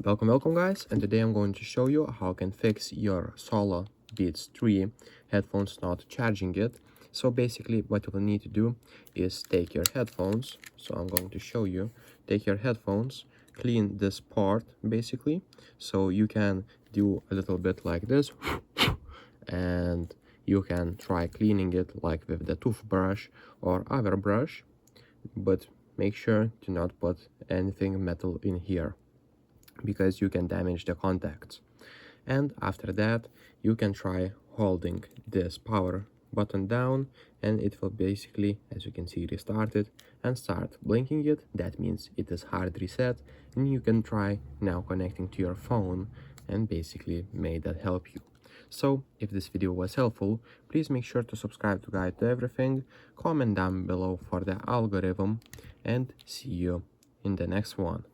Welcome guys, and today I'm going to show you how you can fix your Solo Beats 3 headphones not charging it. So basically what you will need to do is take your headphones, so I'm going to show you, take your headphones, clean this part basically, so you can do a little bit like this and you can try cleaning it like with the toothbrush or other brush, but make sure to not put anything metal in here, because you can damage the contacts. And after that you can try holding this power button down and it will basically, as you can see, restart it and start blinking it. That means it is hard reset, and you can try now connecting to your phone and basically may that help you. So if this video was helpful, please make sure to subscribe to Guide to Everything, comment down below for the algorithm, and see you in the next one.